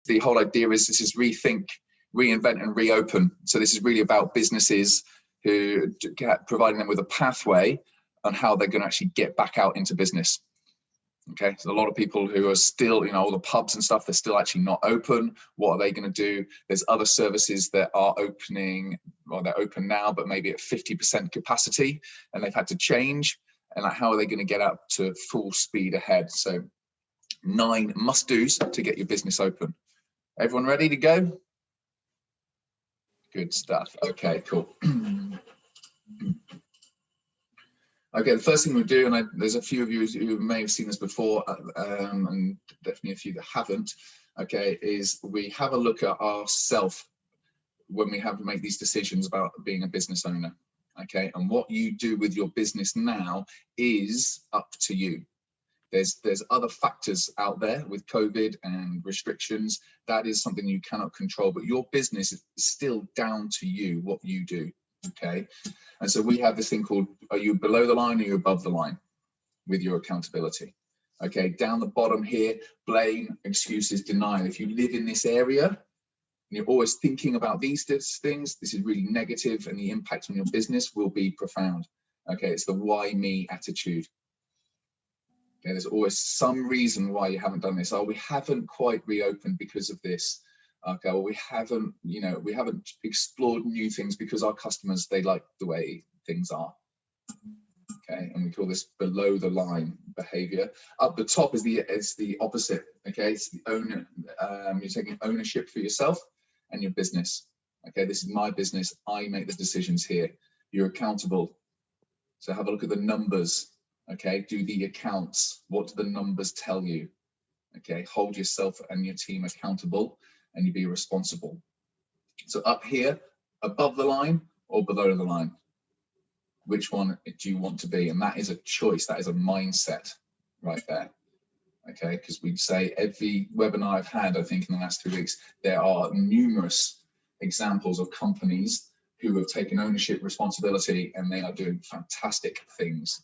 the whole idea is this is rethink, reinvent and reopen. So this is really about businesses who providing them with a pathway on how they're going to actually get back out into business. Okay, so a lot of people who are still, you know, all the pubs and stuff, they're still actually not open. What are they going to do? There's other services that are opening, or they're open now, but maybe at 50% capacity, and they've had to change. And like, how are they going to get up to full speed ahead? So 9 must-dos to get your business open. Everyone ready to go? Good stuff. Okay, cool. Okay, the first thing we'll do, and there's a few of you who may have seen this before, and definitely a few that haven't, okay, is we have a look at ourselves when we have to make these decisions about being a business owner, okay? And what you do with your business now is up to you. There's other factors out there with COVID and restrictions. That is something you cannot control, but your business is still down to you, what you do. Okay, and so we have this thing called, are you below the line or are you above the line with your accountability? Okay, down the bottom here, blame, excuses, denial. If you live in this area and you're always thinking about these things, this is really negative, and the impact on your business will be profound. Okay, it's the why me attitude. Okay, there's always some reason why you haven't done this. Oh, we haven't quite reopened because of this. Okay, well, we haven't explored new things because our customers, they like the way things are. Okay, and we call this below the line behavior. Up the top is the opposite. Okay, it's the owner. You're taking ownership for yourself and your business. Okay, this is my business. I make the decisions here. You're accountable. So have a look at the numbers. Okay, do the accounts. What do the numbers tell you? Okay, hold yourself and your team accountable, and you be responsible. So up here, above the line or below the line? Which one do you want to be? And that is a choice, that is a mindset right there. Okay, because we'd say every webinar I've had, I think in the last 2 weeks, there are numerous examples of companies who have taken ownership, responsibility, and they are doing fantastic things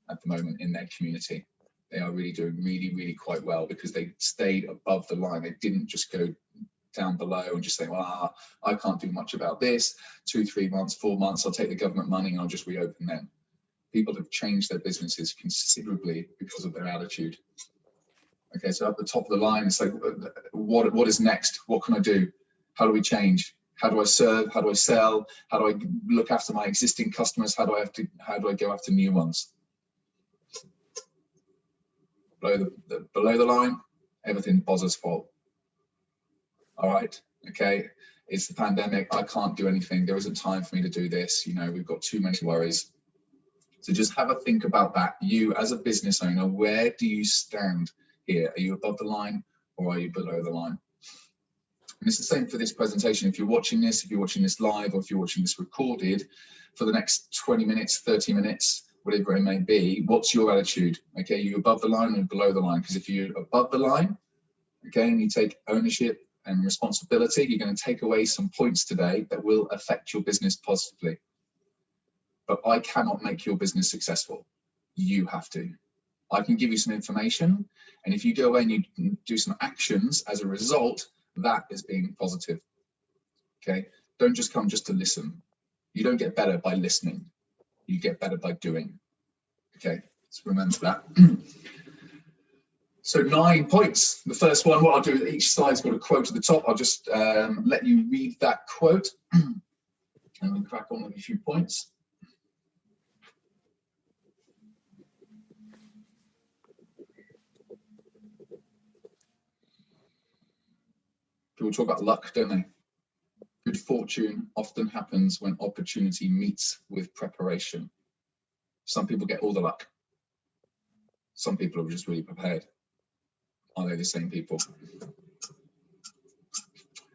at the moment in their community. They are really doing really quite well because they stayed above the line. They didn't just go down below and just say, well, I can't do much about this. 2, 3 months, 4 months, I'll take the government money and I'll just reopen them. People have changed their businesses considerably because of their attitude. Okay, so at the top of the line, it's like, what is next? What can I do? How do we change? How do I serve? How do I sell? How do I look after my existing customers? How do I go after new ones? Below the line, everything Boz's fault. All right, okay, it's the pandemic. I can't do anything. There isn't time for me to do this. You know, we've got too many worries. So just have a think about that. You as a business owner, where do you stand here? Are you above the line or are you below the line? And it's the same for this presentation. If you're watching this live, or if you're watching this recorded, for the next 20 minutes, 30 minutes, whatever it may be, what's your attitude? Okay, are you above the line or below the line? Because if you're above the line, okay, and you take ownership and responsibility, you're going to take away some points today that will affect your business positively. But I cannot make your business successful. You have to. I can give you some information, and if you go away and you do some actions as a result, that is being positive. Okay, don't just come just to listen. You don't get better by listening. You get better by doing. Okay, so remember that. So 9 points. The first one, what I'll do, each slide's got a quote at the top. I'll just let you read that quote and then crack on with a few points. People talk about luck, don't they? Good fortune often happens when opportunity meets with preparation. Some people get all the luck. Some people are just really prepared. Are they the same people?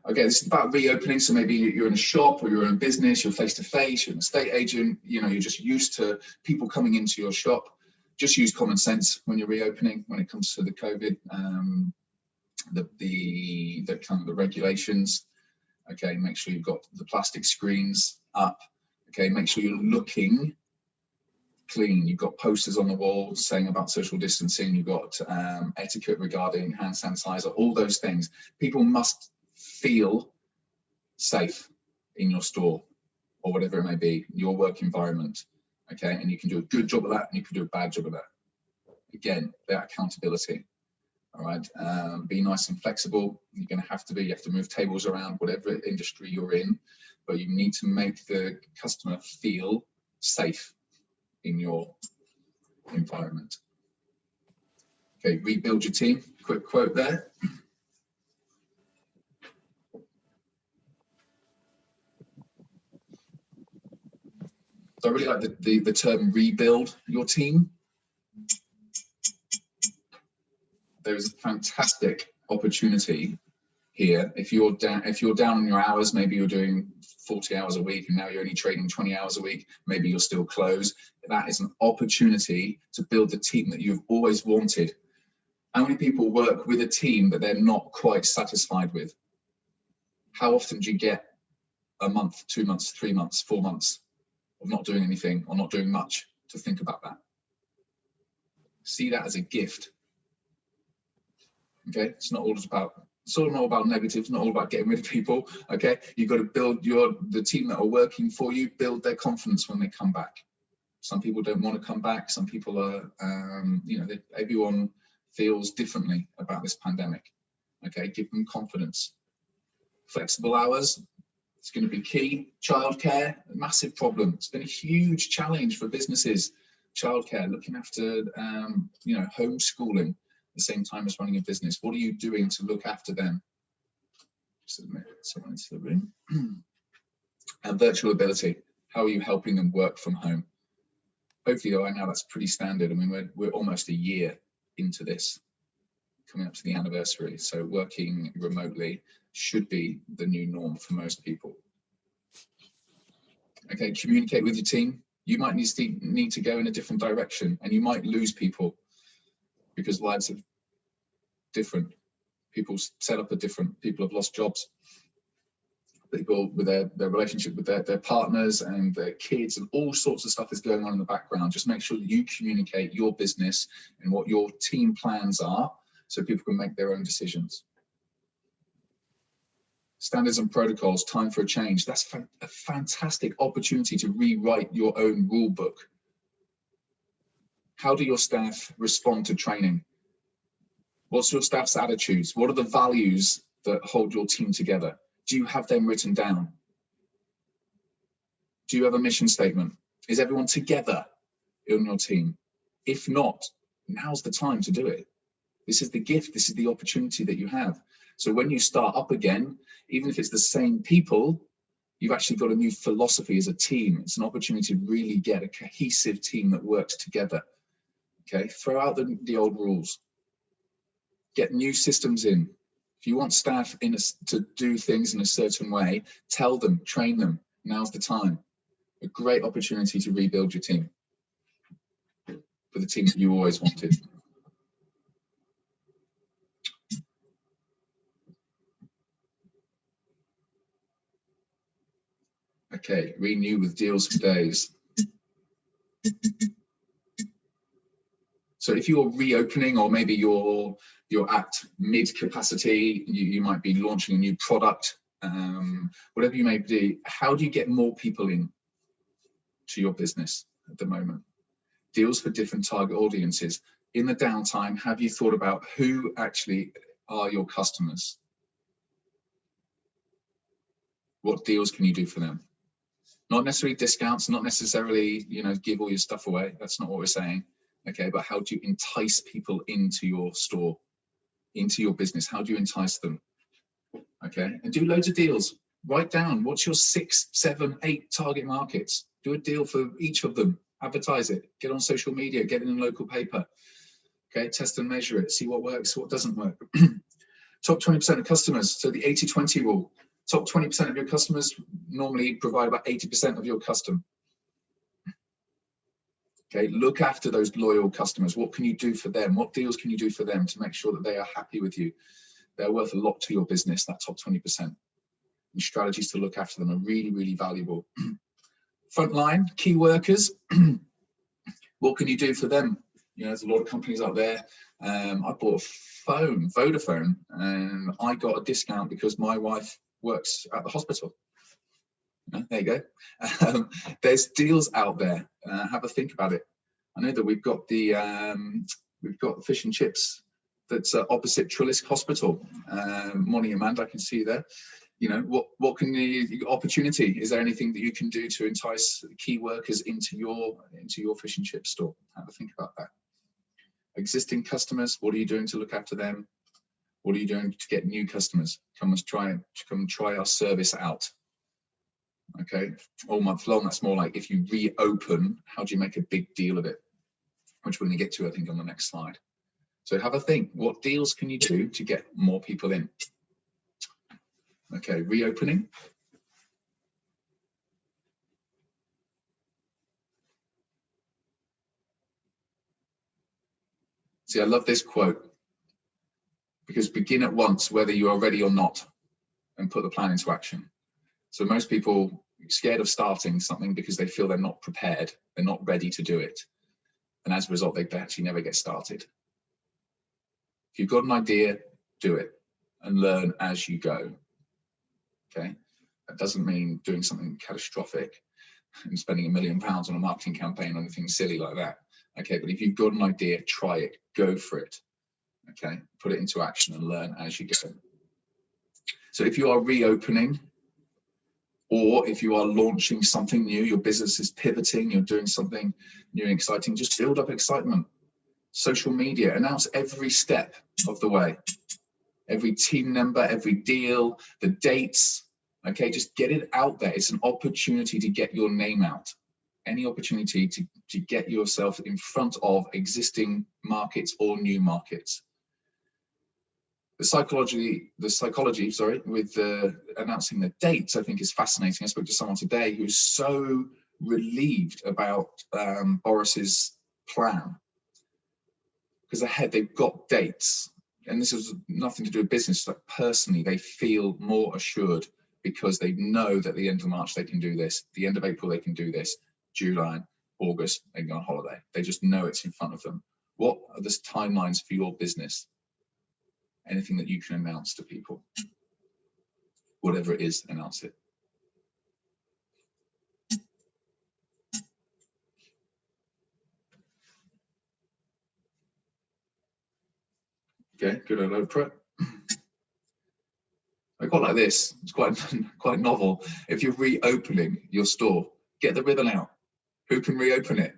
Okay, this is about reopening. So maybe you're in a shop or you're in a business, you're face-to-face, you're an estate agent, you know, you're just used to people coming into your shop. Just use common sense when you're reopening, when it comes to the COVID, the kind of the regulations. Okay, make sure you've got the plastic screens up. Okay, make sure you're looking clean. You've got posters on the wall saying about social distancing. You've got etiquette regarding hand sanitizer, all those things. People must feel safe in your store or whatever it may be, your work environment. Okay, and you can do a good job of that and you can do a bad job of that. Again, that accountability. All right, be nice and flexible. You're going to have to move tables around, whatever industry you're in, but you need to make the customer feel safe in your environment. Okay, rebuild your team. Quick quote there. So I really like the term rebuild your team. There's a fantastic opportunity here. If you're down on your hours, maybe you're doing 40 hours a week and now you're only trading 20 hours a week, maybe you're still closed. That is an opportunity to build the team that you've always wanted. How many people work with a team that they're not quite satisfied with? How often do you get a month, 2 months, 3 months, 4 months of not doing anything or not doing much to think about that? See that as a gift. Okay, it's not all about negative, it's not all about getting rid of people. Okay, you've got to build the team that are working for you, build their confidence when they come back. Some people don't want to come back. Some people are, everyone feels differently about this pandemic. Okay, give them confidence. Flexible hours, it's going to be key. Childcare, a massive problem. It's been a huge challenge for businesses. Childcare, looking after, homeschooling at the same time as running a business. What are you doing to look after them? Just admit someone into the room. And virtual ability, how are you helping them work from home? Hopefully, right now that's pretty standard. I mean, we're almost a year into this, coming up to the anniversary. So working remotely should be the new norm for most people. Okay, communicate with your team. You might need to go in a different direction, and you might lose people because lives are different. People set up are different. People have lost jobs. People with their relationship with their partners and their kids, and all sorts of stuff is going on in the background. Just make sure that you communicate your business and what your team plans are so people can make their own decisions. Standards and protocols, time for a change. That's a fantastic opportunity to rewrite your own rule book. How do your staff respond to training? What's your staff's attitudes? What are the values that hold your team together? Do you have them written down? Do you have a mission statement? Is everyone together in your team? If not, now's the time to do it. This is the gift, this is the opportunity that you have. So when you start up again, even if it's the same people, you've actually got a new philosophy as a team. It's an opportunity to really get a cohesive team that works together. Okay, throw out the old rules. Get new systems in. If you want staff to do things in a certain way, tell them, train them. Now's the time. A great opportunity to rebuild your team for the team that you always wanted. Okay, renew with deals for days. So if you're reopening, or maybe you're at mid capacity, you might be launching a new product, whatever you may do, how do you get more people in to your business at the moment? Deals for different target audiences. In the downtime, have you thought about who actually are your customers? What deals can you do for them? Not necessarily discounts, not necessarily, give all your stuff away. That's not what we're saying. Okay, but how do you entice people into your store, into your business? How do you entice them? Okay, and do loads of deals. Write down what's your 6, 7, 8 target markets. Do a deal for each of them. Advertise it. Get on social media. Get it in a local paper. Okay, test and measure it. See what works, what doesn't work. Top 20% of customers. So the 80-20 rule. Top 20% of your customers normally provide about 80% of your custom. Okay, look after those loyal customers. What can you do for them? What deals can you do for them to make sure that they are happy with you? They're worth a lot to your business, that top 20%. And strategies to look after them are really, really valuable. Frontline, key workers. What can you do for them? You know, there's a lot of companies out there. I bought a phone, Vodafone, and I got a discount because my wife works at the hospital. There you go. There's deals out there. Have a think about it. I know that we've got the fish and chips that's opposite Trullisk Hospital. Morning, Amanda, I can see you there. You know, what can the opportunity? Is there anything that you can do to entice key workers into your fish and chip store? Have a think about that. Existing customers, what are you doing to look after them? What are you doing to get new customers? Come try our service out. Okay, all month long. That's more like if you reopen, how do you make a big deal of it? Which we're going to get to, I think, on the next slide. So have a think. What deals can you do to get more people in? Okay, reopening. See, I love this quote, because begin at once, whether you are ready or not, and put the plan into action. So most people are scared of starting something because they feel they're not prepared, they're not ready to do it. And as a result, they actually never get started. If you've got an idea, do it and learn as you go. Okay, that doesn't mean doing something catastrophic and spending £1 million on a marketing campaign or anything silly like that. Okay, but if you've got an idea, try it, go for it. Okay, put it into action and learn as you go. So if you are reopening, or if you are launching something new, your business is pivoting, you're doing something new and exciting, just build up excitement. Social media, announce every step of the way. Every team member, every deal, the dates, okay, just get it out there. It's an opportunity to get your name out. Any opportunity to get yourself in front of existing markets or new markets. The psychology, with announcing the dates, I think is fascinating. I spoke to someone today who's so relieved about Boris's plan, because ahead they've got dates. And this has nothing to do with business, like personally, they feel more assured because they know that at the end of March they can do this, the end of April they can do this, July, August, they go on holiday. They just know it's in front of them. What are the timelines for your business? Anything that you can announce to people, whatever it is, announce it. Okay, good old Oprah. I got like this. It's quite novel. If you're reopening your store, get the ribbon out. Who can reopen it?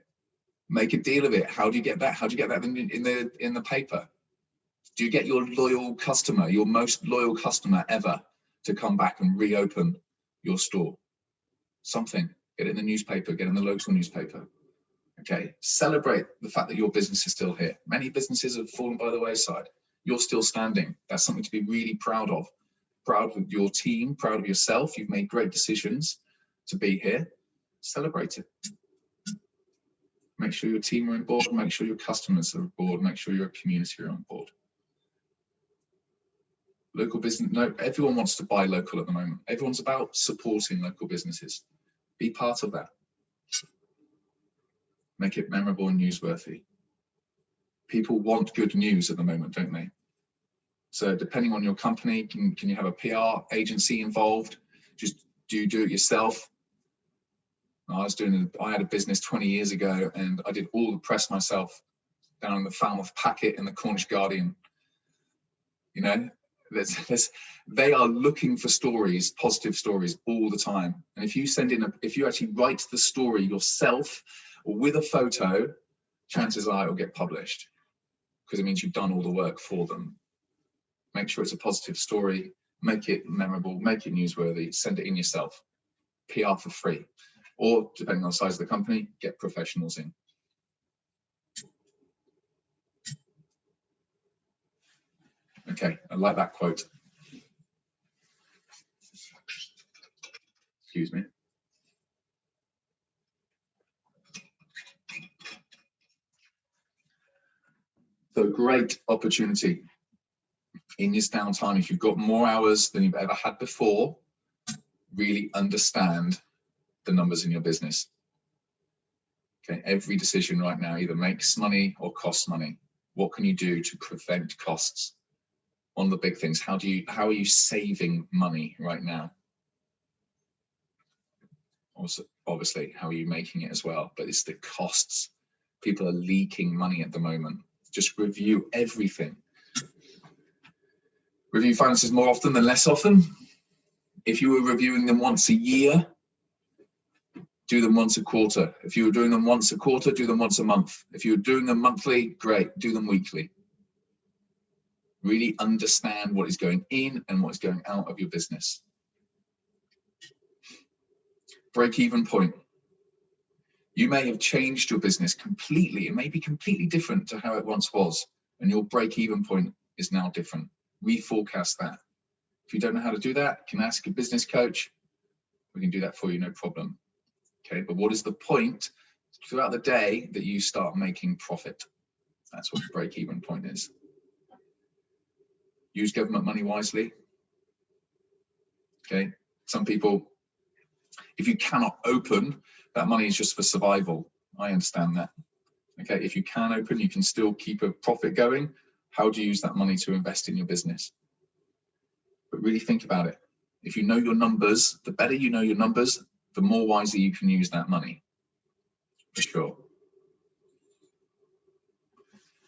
Make a deal of it. How do you get that? How do you get that in the paper? Do you get your loyal customer, your most loyal customer ever, to come back and reopen your store? Something. Get it in the newspaper. Get it in the local newspaper. Okay. Celebrate the fact that your business is still here. Many businesses have fallen by the wayside. You're still standing. That's something to be really proud of. Proud of your team, proud of yourself. You've made great decisions to be here. Celebrate it. Make sure your team are on board. Make sure your customers are on board. Make sure your community are on board. Local business, no, everyone wants to buy local at the moment. Everyone's about supporting local businesses. Be part of that. Make it memorable and newsworthy. People want good news at the moment, don't they? So depending on your company, can you have a PR agency involved? Just do it yourself? I had a business 20 years ago and I did all the press myself down in the Falmouth Packet and the Cornish Guardian. You know, they are looking for stories, positive stories all the time. And if you actually write the story yourself or with a photo, chances are it will get published because it means you've done all the work for them. Make sure it's a positive story, make it memorable, make it newsworthy, send it in yourself, PR for free. Or depending on the size of the company, get professionals in. Okay, I like that quote. Excuse me. So great opportunity in this downtime. If you've got more hours than you've ever had before, really understand the numbers in your business. Okay, every decision right now either makes money or costs money. What can you do to prevent costs? One of the big things, how are you saving money right now? Also, obviously, how are you making it as well? But it's the costs. People are leaking money at the moment. Just review everything. Review finances more often than less often. If you were reviewing them once a year, do them once a quarter. If you were doing them once a quarter, do them once a month. If you were doing them monthly, great, do them weekly. Really understand what is going in and what is going out of your business. Break-even point. You may have changed your business completely. It may be completely different to how it once was, and your break-even point is now different. Reforecast that. If you don't know how to do that, you can ask a business coach. We can do that for you, no problem. Okay, but what is the point throughout the day that you start making profit? That's what the break-even point is. Use government money wisely. Okay, some people, if you cannot open, that money is just for survival. I understand that. Okay, if you can open, you can still keep a profit going. How do you use that money to invest in your business? But really think about it. If you know your numbers, the better you know your numbers, the more wisely you can use that money, for sure.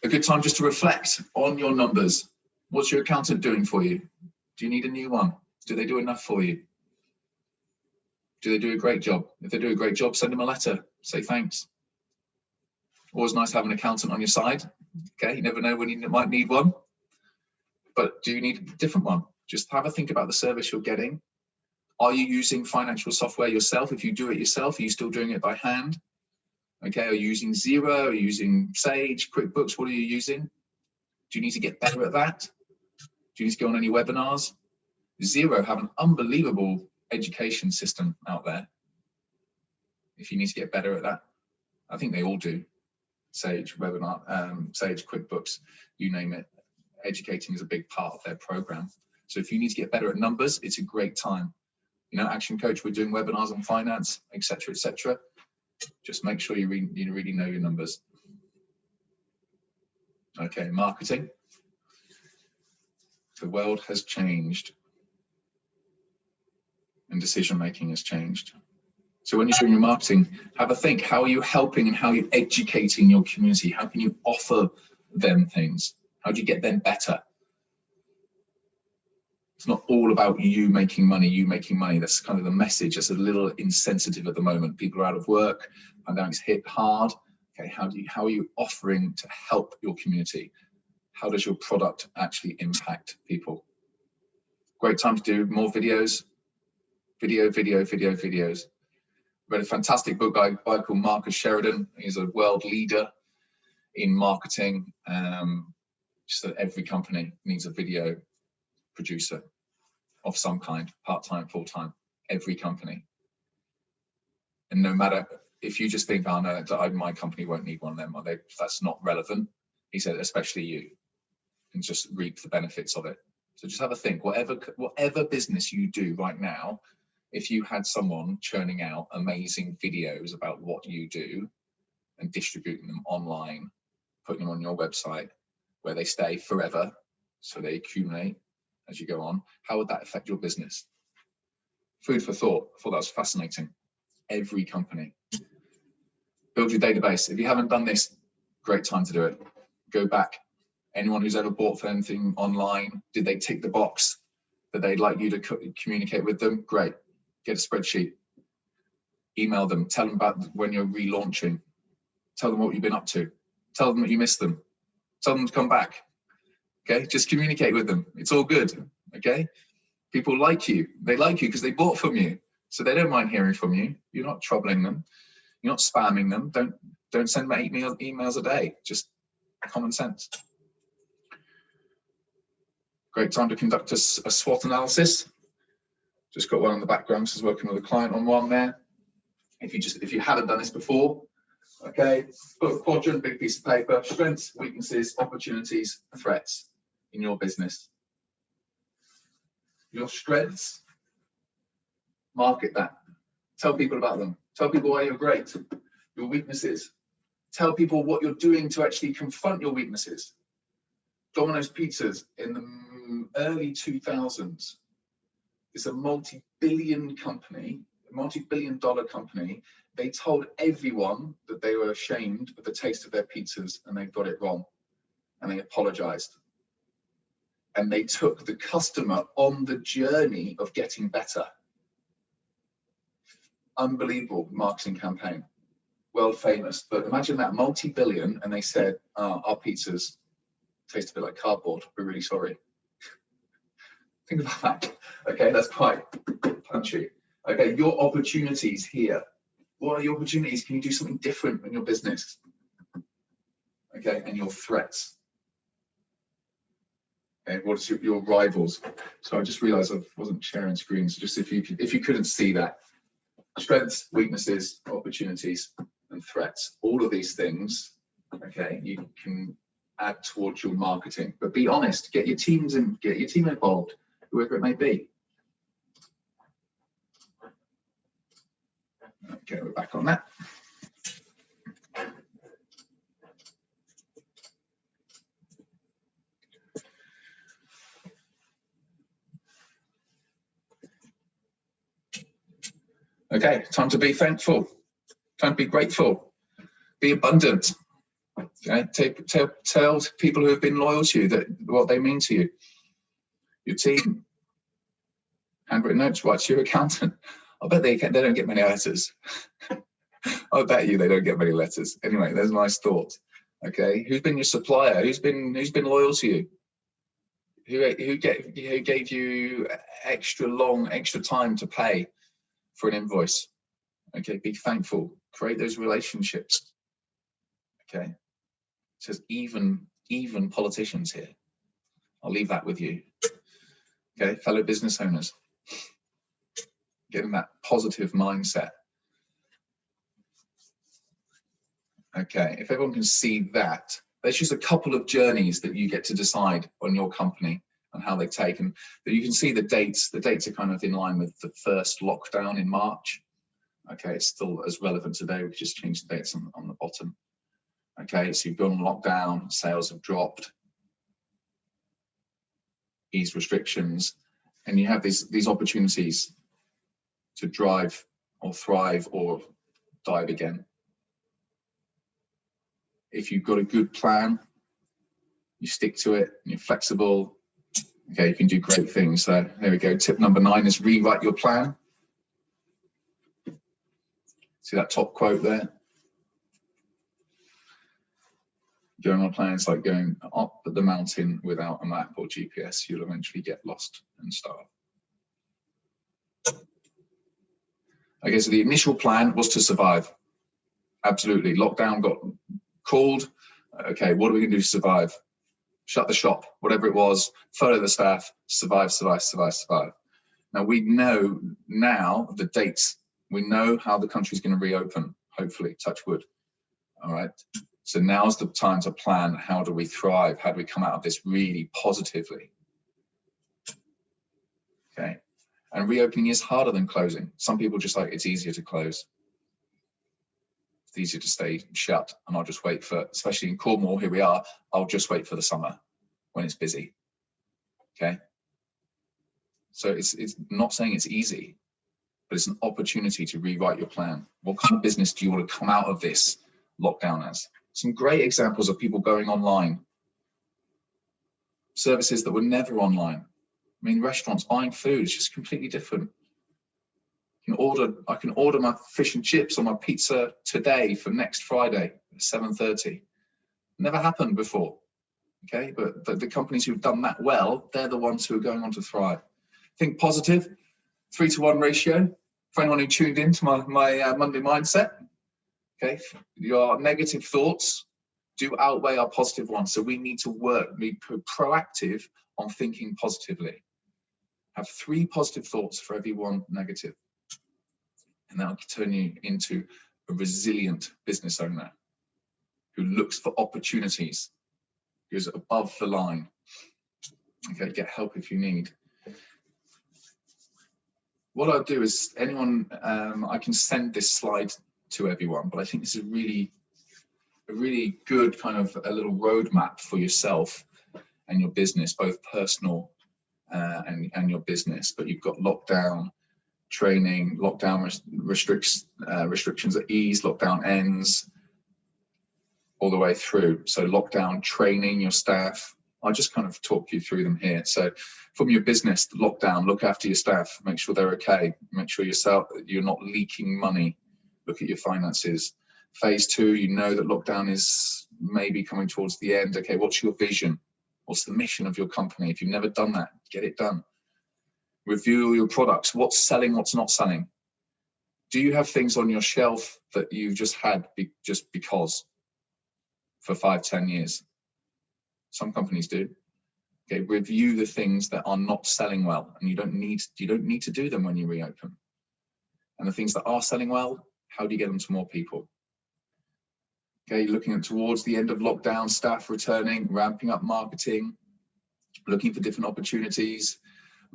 A good time just to reflect on your numbers. What's your accountant doing for you? Do you need a new one? Do they do enough for you? Do they do a great job? If they do a great job, send them a letter, say thanks. Always nice to have an accountant on your side. Okay, you never know when you might need one. But do you need a different one? Just have a think about the service you're getting. Are you using financial software yourself? If you do it yourself, are you still doing it by hand? Okay, are you using Xero? Are you using Sage, QuickBooks? What are you using? Do you need to get better at that? Do you need to go on any webinars? Xero have an unbelievable education system out there. If you need to get better at that, I think they all do. Sage, webinar, Sage, QuickBooks, you name it. Educating is a big part of their program. So if you need to get better at numbers, it's a great time. You know, Action Coach, we're doing webinars on finance, etc., etc. Just make sure you really know your numbers. Okay, marketing. The world has changed and decision making has changed. So when you're doing your marketing, have a think. How are you helping and how are you educating your community? How can you offer them things? How do you get them better? It's not all about you making money, That's kind of the message. That's a little insensitive at the moment. People are out of work, pandemic's hit hard. Okay, how are you offering to help your community? How does your product actually impact people? Great time to do more videos. Videos. Read a fantastic book by a guy called Marcus Sheridan. He's a world leader in marketing. Just that every company needs a video producer of some kind, part-time, full-time, every company. And no matter, if you just think, oh no, my company won't need one of them, that's not relevant. He said, especially you can just reap the benefits of it. So just have a think, whatever business you do right now, if you had someone churning out amazing videos about what you do and distributing them online, putting them on your website where they stay forever, so they accumulate as you go on, how would that affect your business? Food for thought. I thought that was fascinating. Every company. Build your database. If you haven't done this, great time to do it. Go back. Anyone who's ever bought for anything online, did they tick the box that they'd like you to communicate with them? Great. Get a spreadsheet. Email them. Tell them about when you're relaunching. Tell them what you've been up to. Tell them that you missed them. Tell them to come back. Okay, just communicate with them. It's all good. Okay, people like you. They like you because they bought from you, so they don't mind hearing from you. You're not troubling them. You're not spamming them. Don't send them 8 emails a day. Just common sense. Great time to conduct a SWOT analysis. Just got one in the background. Just working with a client on one there. If you haven't done this before, okay, put a quadrant, big piece of paper, strengths, weaknesses, opportunities, threats in your business. Your strengths, market that. Tell people about them. Tell people why you're great. your weaknesses. Tell people what you're doing to actually confront your weaknesses. Domino's Pizzas in the early 2000s, it's a multi-billion dollar company. They told everyone that they were ashamed of the taste of their pizzas and they got it wrong, and they apologized. And they took the customer on the journey of getting better. Unbelievable marketing campaign, world famous. But imagine that, multi-billion, and they said, our pizzas taste a bit like cardboard, we're really sorry. Think about that. Okay, that's quite punchy. Okay, your opportunities here. What are your opportunities? Can you do something different in your business? Okay, and your threats. Okay, what's your rivals? So I just realized I wasn't sharing screens. Just if you couldn't see that. Strengths, weaknesses, opportunities, and threats. All of these things, okay, you can add towards your marketing. But be honest, get your team involved, whoever it may be. Okay, we're back on that. Okay, time to be thankful, time to be grateful, be abundant. Okay, tell people who have been loyal to you that what they mean to you. Your team, handwritten notes, write to your accountant. I bet they don't get many letters. I bet you they don't get many letters. Anyway, there's a nice thought. Okay, who's been your supplier? Who's been loyal to you? Who gave you extra time to pay for an invoice? Okay, be thankful. Create those relationships. Okay, it says even politicians here. I'll leave that with you. Okay, fellow business owners, get in that positive mindset. Okay, if everyone can see that, there's just a couple of journeys that you get to decide on your company and how they take. And you can see the dates. The dates are kind of in line with the first lockdown in March. Okay, it's still as relevant today. We've just changed the dates on the bottom. Okay, so you've gone on lockdown, sales have dropped, ease restrictions, and you have these opportunities to drive or thrive or dive again. If you've got a good plan, you stick to it, you're flexible, okay, you can do great things. So there we go. Tip number 9 is rewrite your plan. See that top quote there? Going on a plan is like going up the mountain without a map or GPS. You'll eventually get lost and starve. Okay, so the initial plan was to survive. Absolutely. Lockdown got called. Okay, what are we going to do to survive? Shut the shop, whatever it was, furlough the staff, survive. Now we know now the dates. We know how the country's going to reopen, hopefully, touch wood. All right. So now's the time to plan. How do we thrive? How do we come out of this really positively? Okay. And reopening is harder than closing. Some people just like, it's easier to close. It's easier to stay shut, and I'll just wait for, especially in Cornwall, here we are, I'll just wait for the summer when it's busy. Okay. So it's not saying it's easy, but it's an opportunity to rewrite your plan. What kind of business do you want to come out of this lockdown as? Some great examples of people going online. Services that were never online. I mean, restaurants, buying food is just completely different. I can order my fish and chips or my pizza today for next Friday at 7:30. Never happened before. Okay, but the companies who've done that well, they're the ones who are going on to thrive. Think positive, 3-to-1 ratio. For anyone who tuned in to my Monday mindset, okay, your negative thoughts do outweigh our positive ones. So we need to be proactive on thinking positively. Have 3 positive thoughts for every 1 negative. And that'll turn you into a resilient business owner who looks for opportunities, who's above the line. Okay, get help if you need. What I'll do is I can send this slide to everyone, but I think this is a really good kind of a little roadmap for yourself and your business, both personal and your business. But you've got lockdown training, lockdown restrictions at ease, lockdown ends, all the way through. So lockdown training your staff. I'll just kind of talk you through them here. So from your business, lockdown, look after your staff, make sure they're okay, make sure you're not leaking money, look at your finances. Phase 2, you know that lockdown is maybe coming towards the end. Okay, what's your vision? What's the mission of your company? If you've never done that, get it done. Review your products. What's selling, what's not selling? Do you have things on your shelf that you've just had just because for 5-10 years? Some companies do. Okay, review the things that are not selling well, and you don't need to do them when you reopen. And the things that are selling well, how do you get them to more people? Okay, looking at towards the end of lockdown, staff returning, ramping up marketing, looking for different opportunities.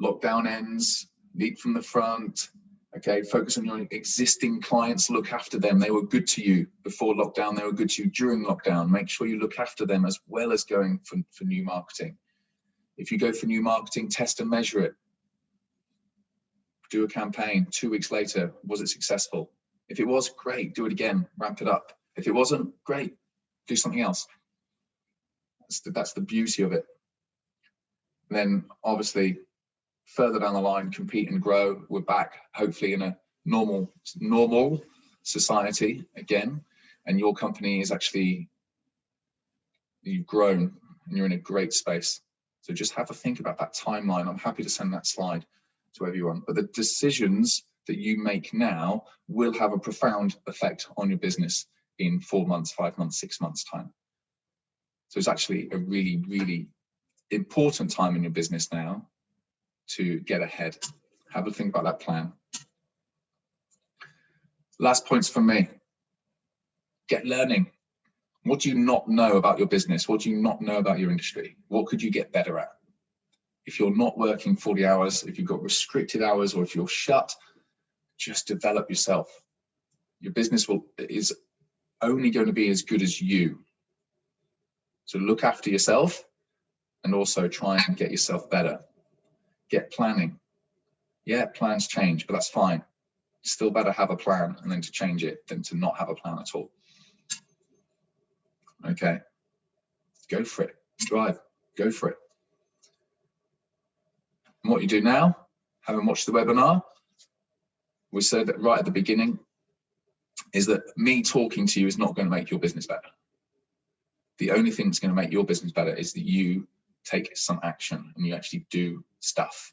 Lockdown ends, lead from the front. Okay, focus on your existing clients, look after them. They were good to you before lockdown, they were good to you during lockdown. Make sure you look after them as well as going for new marketing. If you go for new marketing, test and measure it. Do a campaign, 2 weeks later, was it successful? If it was, great, do it again, ramp it up. If it wasn't, great, do something else. That's the beauty of it. Then obviously, further down the line, compete and grow. We're back, hopefully, in a normal society again, and your company is actually, you've grown and you're in a great space. So just have a think about that timeline. I'm happy to send that slide to everyone. But the decisions that you make now will have a profound effect on your business in 4 months, 5 months, 6 months time. So it's actually a really, really important time in your business now to get ahead. Have a think about that plan. Last points from me. Get learning. What do you not know about your business? What do you not know about your industry? What could you get better at? If you're not working 40 hours, if you've got restricted hours, or if you're shut, just develop yourself. Your business is only going to be as good as you. So look after yourself and also try and get yourself better. Get planning. Yeah, plans change, but that's fine. Still better have a plan and then to change it than to not have a plan at all. Okay, go for it. Drive, go for it. And what you do now, having watched the webinar, we said that right at the beginning, is that me talking to you is not going to make your business better. The only thing that's going to make your business better is that you take some action and you actually do stuff.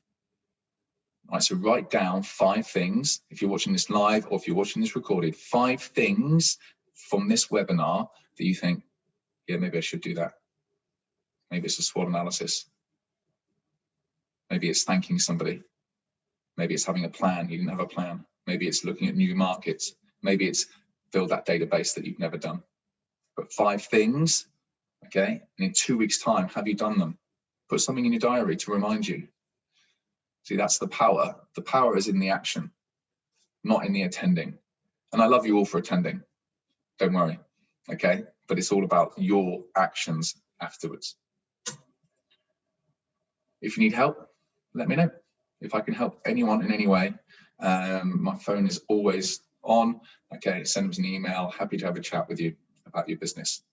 All right, so write down 5 things, if you're watching this live or if you're watching this recorded, 5 things from this webinar that you think, yeah, maybe I should do that. Maybe it's a SWOT analysis. Maybe it's thanking somebody. Maybe it's having a plan, you didn't have a plan. Maybe it's looking at new markets. Maybe it's build that database that you've never done. But 5 things, okay? And in 2 weeks' time, have you done them? Put something in your diary to remind you. See, that's the power. The power is in the action, not in the attending. And I love you all for attending. Don't worry, okay? But it's all about your actions afterwards. If you need help, let me know. If I can help anyone in any way, my phone is always on. Okay, send us an email. Happy to have a chat with you about your business.